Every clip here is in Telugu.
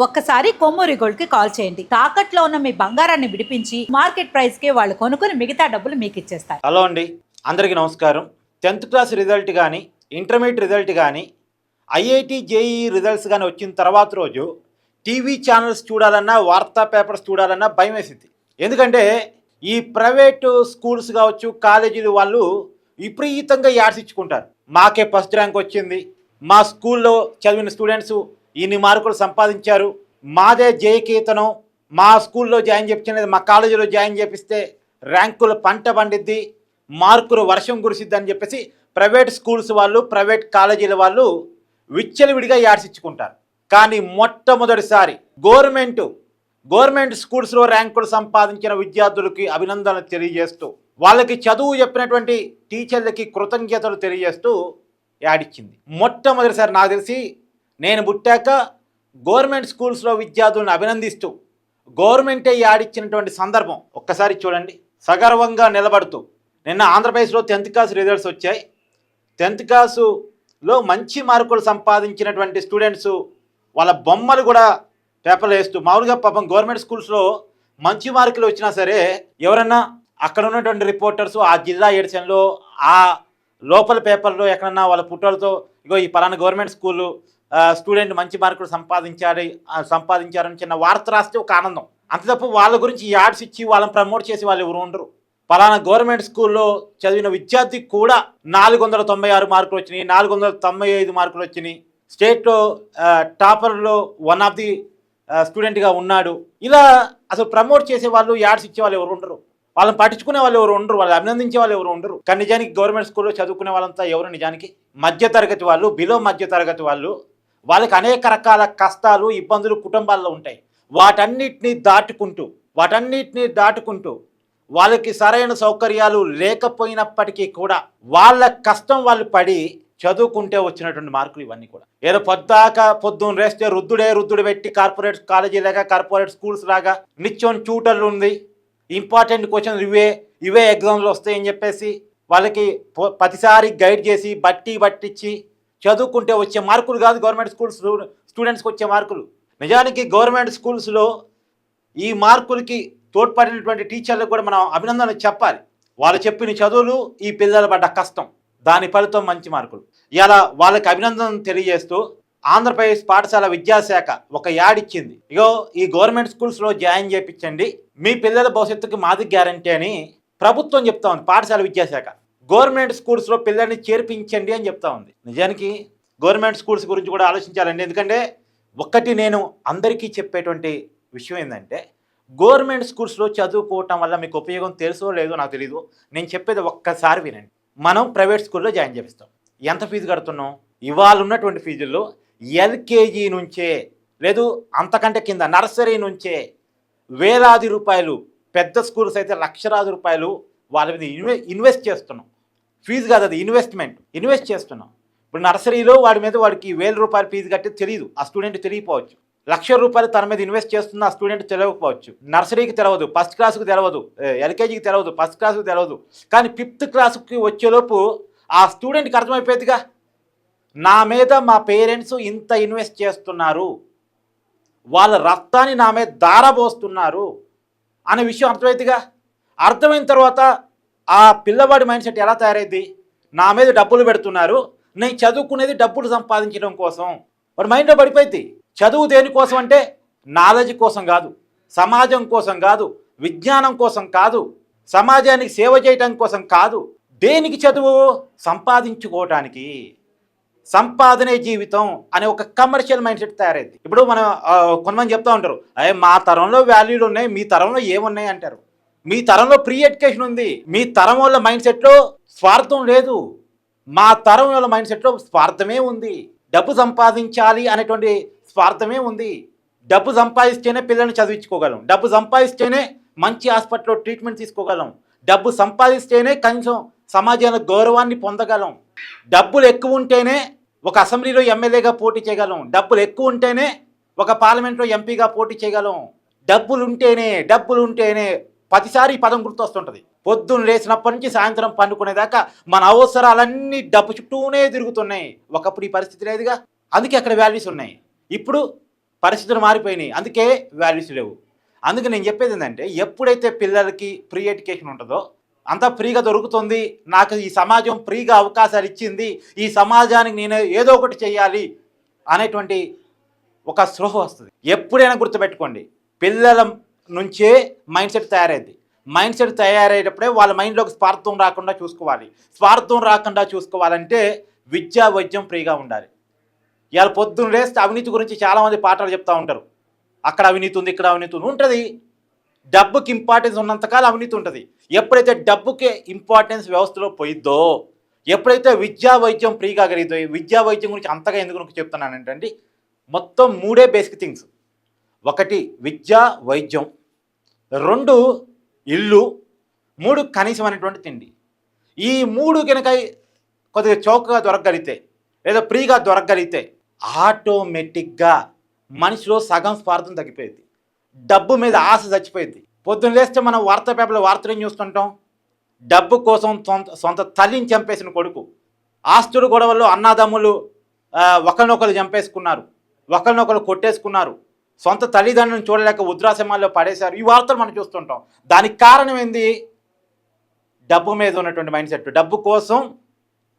ఒక్కసారి కొమ్మూరి గోల్డ్ కి కాల్ చేయండి. తాకట్లో ఉన్న మీ బంగారాన్ని విడిపించి మార్కెట్ ప్రైస్ కి వాళ్ళు కొనుక్కుని మిగతా డబ్బులు మీకు ఇచ్చేస్తారు. హలో అండి, అందరికీ నమస్కారం. 10th క్లాస్ రిజల్ట్ కానీ, ఇంటర్మీడియట్ రిజల్ట్ కానీ, ఐఐటి జేఈఈ రిజల్ట్స్ కానీ వచ్చిన తర్వాత రోజు టీవీ ఛానల్స్ చూడాలన్నా, వార్తా పేపర్స్ చూడాలన్నా భయం వేసింది. ఎందుకంటే ఈ ప్రైవేటు స్కూల్స్ కావచ్చు, కాలేజీలు వాళ్ళు విపరీతంగా యాడ్స్ ఇచ్చుకుంటారు. మాకే ఫస్ట్ ర్యాంక్ వచ్చింది, మా స్కూల్లో చదివిన స్టూడెంట్స్ ఇన్ని మార్కులు సంపాదించారు, మాదే జయకేతనం, మా స్కూల్లో జాయిన్ చేయించలేదు, మా కాలేజీలో జాయిన్ చేపిస్తే ర్యాంకులు పంట పండిద్ది, మార్కులు వర్షం కురిసిద్ది అని చెప్పేసి ప్రైవేట్ స్కూల్స్ వాళ్ళు, ప్రైవేట్ కాలేజీల వాళ్ళు విచ్చలవిడిగా యాడ్స్ ఇచ్చుకుంటారు. కానీ మొట్టమొదటిసారి గవర్నమెంట్ స్కూల్స్లో ర్యాంకులు సంపాదించిన విద్యార్థులకి అభినందనలు తెలియజేస్తూ, వాళ్ళకి చదువు చెప్పినటువంటి టీచర్లకి కృతజ్ఞతలు తెలియజేస్తూ యాడ్ ఇచ్చింది. మొట్టమొదటిసారి నాకు తెలిసి నేను పుట్టాక గవర్నమెంట్ స్కూల్స్లో విద్యార్థులను అభినందిస్తూ గవర్నమెంటే యాడ్ ఇచ్చినటువంటి సందర్భం ఒక్కసారి చూడండి. సగర్వంగా నిలబడుతూ నిన్న ఆంధ్రప్రదేశ్లో 10th క్లాస్ రిజల్ట్స్ వచ్చాయి. 10th క్లాసులో మంచి మార్కులు సంపాదించినటువంటి స్టూడెంట్స్ వాళ్ళ బొమ్మలు కూడా పేపర్లు వేస్తూ, మామూలుగా పాపం గవర్నమెంట్ స్కూల్స్లో మంచి మార్కులు వచ్చినా సరే ఎవరన్నా అక్కడ ఉన్నటువంటి రిపోర్టర్స్ ఆ జిల్లా ఎడిషన్లో ఆ లోపల పేపర్లో ఎక్కడన్నా వాళ్ళ పుట్టలతో ఇగో ఈ పలానా గవర్నమెంట్ స్కూలు స్టూడెంట్ మంచి మార్కులు సంపాదించారని చిన్న వార్త రాస్తే ఒక ఆనందం. అంత తప్ప వాళ్ళ గురించి యాడ్స్ ఇచ్చి వాళ్ళని ప్రమోట్ చేసి వాళ్ళు ఎవరు ఉండరు. పలానా గవర్నమెంట్ స్కూల్లో చదివిన విద్యార్థికి కూడా 496 మార్కులు వచ్చినాయి, 495 మార్కులు వచ్చినాయి, స్టేట్లో టాపర్లో వన్ ఆఫ్ ది స్టూడెంట్గా ఉన్నాడు. ఇలా అసలు ప్రమోట్ చేసే వాళ్ళు, యాడ్స్ ఇచ్చే వాళ్ళు ఎవరు ఉండరు, వాళ్ళని పట్టించుకునే వాళ్ళు ఎవరు ఉండరు, వాళ్ళు అభినందించే వాళ్ళు ఎవరు ఉండరు. కానీ నిజానికి గవర్నమెంట్ స్కూల్లో చదువుకునే వాళ్ళంతా ఎవరు నిజానికి మధ్యతరగతి వాళ్ళు, బిలో మధ్యతరగతి వాళ్ళు. వాళ్ళకి అనేక రకాల కష్టాలు, ఇబ్బందులు కుటుంబాల్లో ఉంటాయి. వాటన్నిటిని దాటుకుంటూ వాళ్ళకి సరైన సౌకర్యాలు లేకపోయినప్పటికీ కూడా వాళ్ళ కష్టం వాళ్ళు పడి చదువుకుంటే వచ్చినటువంటి మార్కులు ఇవన్నీ కూడా. ఏదో పొద్దున్న రేస్తే రుద్దుడు పెట్టి కార్పొరేట్ కాలేజీ లాగా, కార్పొరేట్ స్కూల్స్ లాగా నిత్యం ట్యూటర్లు ఉంది, ఇంపార్టెంట్ క్వశ్చన్స్ ఇవే ఎగ్జామ్లు వస్తాయని చెప్పేసి వాళ్ళకి ప్రతిసారి గైడ్ చేసి బట్టిచ్చి చదువుకుంటే వచ్చే మార్కులు కాదు గవర్నమెంట్ స్కూల్స్ స్టూడెంట్స్కి వచ్చే మార్కులు. నిజానికి గవర్నమెంట్ స్కూల్స్లో ఈ మార్కులకి తోడ్పడినటువంటి టీచర్లకు కూడా మనం అభినందనలు చెప్పాలి. వాళ్ళు చెప్పిన చదువులు, ఈ పిల్లలు పడ్డ కష్టం, దాని ఫలితం మంచి మార్కులు. ఇలా వాళ్ళకి అభినందనలు తెలియజేస్తూ ఆంధ్రప్రదేశ్ పాఠశాల విద్యాశాఖ ఒక యాడ్ ఇచ్చింది. ఇగో ఈ గవర్నమెంట్ స్కూల్స్లో జాయిన్ చేయించండి, మీ పిల్లల భవిష్యత్తుకి మాది గ్యారంటీ అని ప్రభుత్వం చెప్తా ఉంది. పాఠశాల విద్యాశాఖ గవర్నమెంట్ స్కూల్స్లో పిల్లల్ని చేర్పించండి అని చెప్తా ఉంది. నిజానికి గవర్నమెంట్ స్కూల్స్ గురించి కూడా ఆలోచించాలండి. ఎందుకంటే ఒక్కటి నేను అందరికీ చెప్పేటువంటి విషయం ఏంటంటే, గవర్నమెంట్ స్కూల్స్లో చదువుకోవటం వల్ల మీకు ఉపయోగం తెలుసో లేదో నాకు తెలీదు, నేను చెప్పేది ఒక్కసారి వినండి. మనం ప్రైవేట్ స్కూల్లో జాయిన్ చేపిస్తాం, ఎంత ఫీజు కడుతున్నాం? ఇవాళ ఉన్నటువంటి ఫీజుల్లో ఎల్కేజీ నుంచే, లేదు అంతకంటే కింద నర్సరీ నుంచే వేలాది రూపాయలు, పెద్ద స్కూల్స్ అయితే లక్షలాది రూపాయలు వాళ్ళ మీద ఇన్వెస్ట్ చేస్తున్నాం. ఫీజు కాదు, అది ఇన్వెస్ట్ చేస్తున్నాం. ఇప్పుడు నర్సరీలో వాడికి 1000 రూపాయలు ఫీజు కట్టి తెలియదు, ఆ స్టూడెంట్ తెలియకపోవచ్చు. 1,00,000 రూపాయలు తన మీద ఇన్వెస్ట్ చేస్తున్న ఆ స్టూడెంట్ తెలియకపోవచ్చు. నర్సరీకి తెలియదు, ఫస్ట్ క్లాస్కి తెలియదు, ఎల్కేజీకి తెలియదు, ఫస్ట్ క్లాస్కి తెలియదు. కానీ 5th క్లాస్కి వచ్చేలోపు ఆ స్టూడెంట్కి అర్థమైపోయేదిగా, నా మీద మా పేరెంట్స్ ఇంత ఇన్వెస్ట్ చేస్తున్నారు, వాళ్ళ రక్తాన్ని నా మీద దారబోస్తున్నారు అనే విషయం అర్థమైందిగా. అర్థమైన తర్వాత ఆ పిల్లవాడి మైండ్ సెట్ ఎలా తయారైంది? నా మీద డబ్బులు పెడుతున్నారు, నేను చదువుకునేది డబ్బులు సంపాదించడం కోసం. వాడి మైండ్లో పడిపోయింది. చదువు దేనికోసం అంటే నాలెడ్జ్ కోసం కాదు, సమాజం కోసం కాదు, విజ్ఞానం కోసం కాదు, సమాజానికి సేవ చేయటం కోసం కాదు. దేనికి చదువు? సంపాదించుకోవటానికి. సంపాదనే జీవితం అనే ఒక కమర్షియల్ మైండ్ సెట్ తయారైంది. ఇప్పుడు మనం కొంతమంది చెప్తూ ఉంటారు, మా తరంలో వాల్యూలు ఉన్నాయి, మీ తరంలో ఏమున్నాయి అంటారు. మీ తరంలో ప్రీ ఎడ్యుకేషన్ ఉంది, మీ తరం వల్ల మైండ్ సెట్లో స్వార్థం లేదు. మా తరం వల్ల మైండ్ సెట్లో స్వార్థమే ఉంది. డబ్బు సంపాదించాలి అనేటువంటి స్వార్థమే ఉంది. డబ్బు సంపాదిస్తేనే పిల్లల్ని చదివించుకోగలం, డబ్బు సంపాదిస్తేనే మంచి హాస్పిటల్లో ట్రీట్మెంట్ తీసుకోగలం, డబ్బు సంపాదిస్తేనే కనీసం సమాజంలో గౌరవాన్ని పొందగలం, డబ్బులు ఎక్కువ ఉంటేనే ఒక అసెంబ్లీలో ఎమ్మెల్యేగా పోటీ చేయగలం, డబ్బులు ఎక్కువ ఉంటేనే ఒక పార్లమెంట్లో ఎంపీగా పోటీ చేయగలం. డబ్బులుంటేనే ప్రతిసారి ఈ పదం గుర్తొస్తుంటుంది. పొద్దున్న లేచినప్పటి నుంచి సాయంత్రం పండుకునేదాకా మన అవసరాలన్నీ డబ్బు చుట్టూనే తిరుగుతున్నాయి. ఒకప్పుడు ఈ పరిస్థితి లేదుగా, అందుకే అక్కడ వాల్యూస్ ఉన్నాయి. ఇప్పుడు పరిస్థితులు మారిపోయినాయి, అందుకే వాల్యూస్ లేవు. అందుకే నేను చెప్పేది ఏంటంటే, ఎప్పుడైతే పిల్లలకి ఫ్రీ ఎడ్యుకేషన్ ఉంటుందో, అంతా ఫ్రీగా దొరుకుతుంది, నాకు ఈ సమాజం ఫ్రీగా అవకాశాలు ఇచ్చింది, ఈ సమాజానికి నేను ఏదో ఒకటి చేయాలి అనేటువంటి ఒక స్పృహ వస్తుంది. ఎప్పుడైనా గుర్తుపెట్టుకోండి, పిల్లల నుంచే మైండ్ సెట్ తయారైంది. మైండ్ సెట్ తయారయ్యేటప్పుడే వాళ్ళ మైండ్లోకి స్వార్థం రాకుండా చూసుకోవాలి. స్వార్థం రాకుండా చూసుకోవాలంటే విద్యా వైద్యం ఫ్రీగా ఉండాలి. ఇవాళ పొద్దున్న లేస్తే అవినీతి గురించి చాలామంది పాఠాలు చెప్తూ ఉంటారు. అక్కడ అవినీతి ఉంది, ఇక్కడ అవినీతి ఉంటుంది. డబ్బుకి ఇంపార్టెన్స్ ఉన్నంతకాలం అవినీతి ఉంటుంది. ఎప్పుడైతే డబ్బుకి ఇంపార్టెన్స్ వ్యవస్థలో పోయిద్దో, ఎప్పుడైతే విద్యా వైద్యం ఫ్రీగా కలిగితే, విద్యా వైద్యం గురించి అంతగా ఎందుకు చెప్తున్నానంటే, మొత్తం 3 బేసిక్ థింగ్స్. 1 విద్య వైద్యం, 2 ఇల్లు, 3 కనీసమైనటువంటి తిండి. ఈ 3 కనుక కొద్దిగా చౌకగా దొరకగలిగితే లేదా ఫ్రీగా దొరకగలిగితే ఆటోమేటిక్గా మనిషిలో సగం స్వార్థం తగ్గిపోయింది. డబ్బు మీద ఆశ చచ్చిపోయింది. పొద్దున్న లేస్తే మనం వార్తా పేపర్లో వార్తలు ఏం చూస్తుంటాం? డబ్బు కోసం సొంత తల్లిని చంపేసిన కొడుకు, ఆస్తుల గొడవల్లో అన్నదమ్ములు ఒకరినొకరు చంపేసుకున్నారు, ఒకరినొకరు కొట్టేసుకున్నారు, సొంత తల్లిదండ్రులను చూడలేక వృద్ధాశ్రమాల్లో పడేశారు. ఈ వార్తలు మనం చూస్తుంటాం. దానికి కారణం ఏంది? డబ్బు మీద ఉన్నటువంటి మైండ్ సెట్. డబ్బు కోసం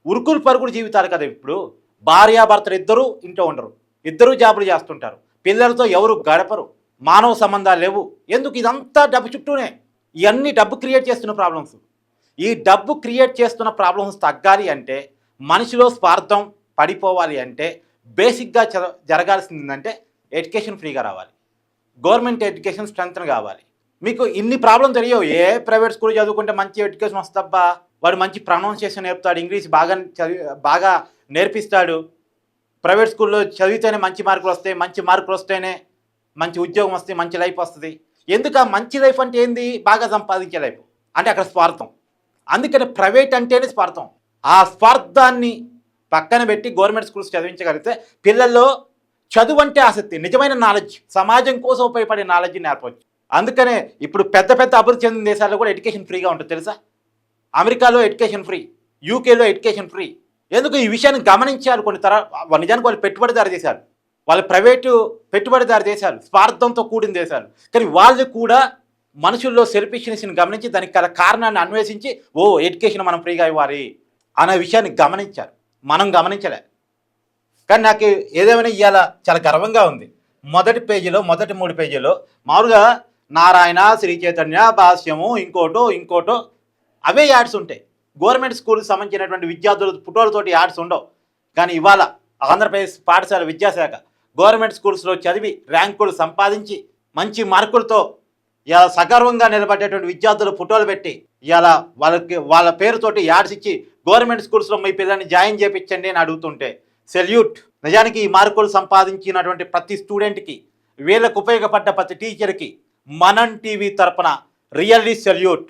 ఉరుకులు పరుగులు జీవితాలు కదా. ఇప్పుడు భార్యాభర్తలు ఇద్దరు ఇంట్లో ఉండరు, ఇద్దరు జాబులు చేస్తుంటారు, పిల్లలతో ఎవరు గడపరు, మానవ సంబంధాలు లేవు. ఎందుకు? ఇదంతా డబ్బు చుట్టూనే. ఇవన్నీ డబ్బు క్రియేట్ చేస్తున్న ప్రాబ్లమ్స్. ఈ డబ్బు క్రియేట్ చేస్తున్న ప్రాబ్లమ్స్ తగ్గాలి అంటే, మనిషిలో స్వార్థం పడిపోవాలి అంటే, బేసిక్గా జరగాల్సిందంటే ఎడ్యుకేషన్ ఫ్రీగా రావాలి, గవర్నమెంట్ ఎడ్యుకేషన్ స్ట్రెంగ్త్ కావాలి. మీకు ఇన్ని ప్రాబ్లం తెలియవు. ఏ ప్రైవేట్ స్కూల్ చదువుకుంటే మంచి ఎడ్యుకేషన్ వస్తబ్బా, వాడు మంచి ప్రొనౌన్సియేషన్ నేర్పుతాడు, ఇంగ్లీష్ బాగా నేర్పిస్తాడు, ప్రైవేట్ స్కూల్లో చదివితేనే మంచి మార్కులు వస్తాయి, మంచి మార్కులు వస్తేనే మంచి ఉద్యోగం వస్తాయి, మంచి లైఫ్ వస్తుంది. ఎందుకు? మంచి లైఫ్ అంటే ఏంది? బాగా సంపాదించే లైఫ్. అంటే అక్కడ స్వార్థం. అందుకని ప్రైవేట్ అంటేనే స్వార్థం. ఆ స్వార్థాన్ని పక్కన పెట్టి గవర్నమెంట్ స్కూల్స్ చదివించగలిగితే పిల్లల్లో చదువు అంటే ఆసక్తి, నిజమైన నాలెడ్జ్, సమాజం కోసం ఉపయోగపడే నాలెడ్జ్ నేర్పవచ్చు. అందుకనే ఇప్పుడు పెద్ద పెద్ద అభివృద్ధి చెందిన దేశాల్లో కూడా ఎడ్యుకేషన్ ఫ్రీగా ఉంటుంది తెలుసా? అమెరికాలో ఎడ్యుకేషన్ ఫ్రీ, యూకేలో ఎడ్యుకేషన్ ఫ్రీ. ఎందుకు? ఈ విషయాన్ని గమనించారు. కొన్ని నిజానికి వాళ్ళు పెట్టుబడిదారు చేశారు, వాళ్ళు ప్రైవేటు పెట్టుబడిదారు దేశాలు, స్వార్థంతో కూడిన దేశాలు. కానీ వాళ్ళు కూడా మనుషుల్లో సెల్ఫిష్నెస్ని గమనించి దానికి గల కారణాన్ని అన్వేషించి ఎడ్యుకేషన్ మనం ఫ్రీగా ఇవ్వాలి అనే విషయాన్ని గమనించారు. మనం గమనించలే. కానీ నాకు ఏదేమైనా ఇవాళ చాలా గర్వంగా ఉంది. మొదటి 3 పేజీలో మామూలుగా నారాయణ, శ్రీ చైతన్య, భాష్యము, ఇంకోటో అవే యాడ్స్ ఉంటాయి. గవర్నమెంట్ స్కూల్కి సంబంధించినటువంటి విద్యార్థుల ఫోటోలతోటి యాడ్స్ ఉండవు. కానీ ఇవాళ ఆంధ్రప్రదేశ్ పాఠశాల విద్యాశాఖ గవర్నమెంట్ స్కూల్స్లో చదివి ర్యాంకులు సంపాదించి మంచి మార్కులతో ఇలా సగర్వంగా నిలబడేటువంటి విద్యార్థుల ఫోటోలు పెట్టి ఇలా వాళ్ళ పేరుతోటి యాడ్స్ ఇచ్చి గవర్నమెంట్ స్కూల్స్లో మీ పిల్లల్ని జాయిన్ చేయించండి అని అడుగుతుంటే సెల్యూట్. నిజానికి ఈ మార్కులు సంపాదించినటువంటి ప్రతి స్టూడెంట్కి, వీళ్ళకు ఉపయోగపడ్డ ప్రతి టీచర్కి మనం టీవీ తరపున రియల్లీ సెల్యూట్.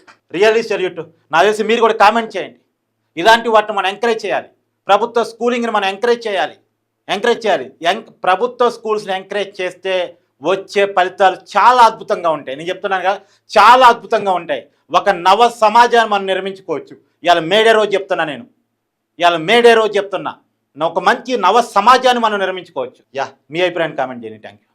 నాకు తెలిసి మీరు కూడా కామెంట్ చేయండి. ఇలాంటి వాటిని మనం ఎంకరేజ్ చేయాలి. ప్రభుత్వ స్కూలింగ్ని మనం ఎంకరేజ్ చేయాలి. ప్రభుత్వ స్కూల్స్ని ఎంకరేజ్ చేస్తే వచ్చే ఫలితాలు చాలా అద్భుతంగా ఉంటాయి. నేను చెప్తున్నాను కదా, చాలా అద్భుతంగా ఉంటాయి. ఒక నవ సమాజాన్ని మనం నిర్మించుకోవచ్చు. ఇవాళ మేడే రోజు చెప్తున్నా, ఒక మంచి నవ సమాజాన్ని మనం నిర్మించుకోవచ్చు. మీ అభిప్రాయాన్ని కామెంట్ చేయండి. Thank you.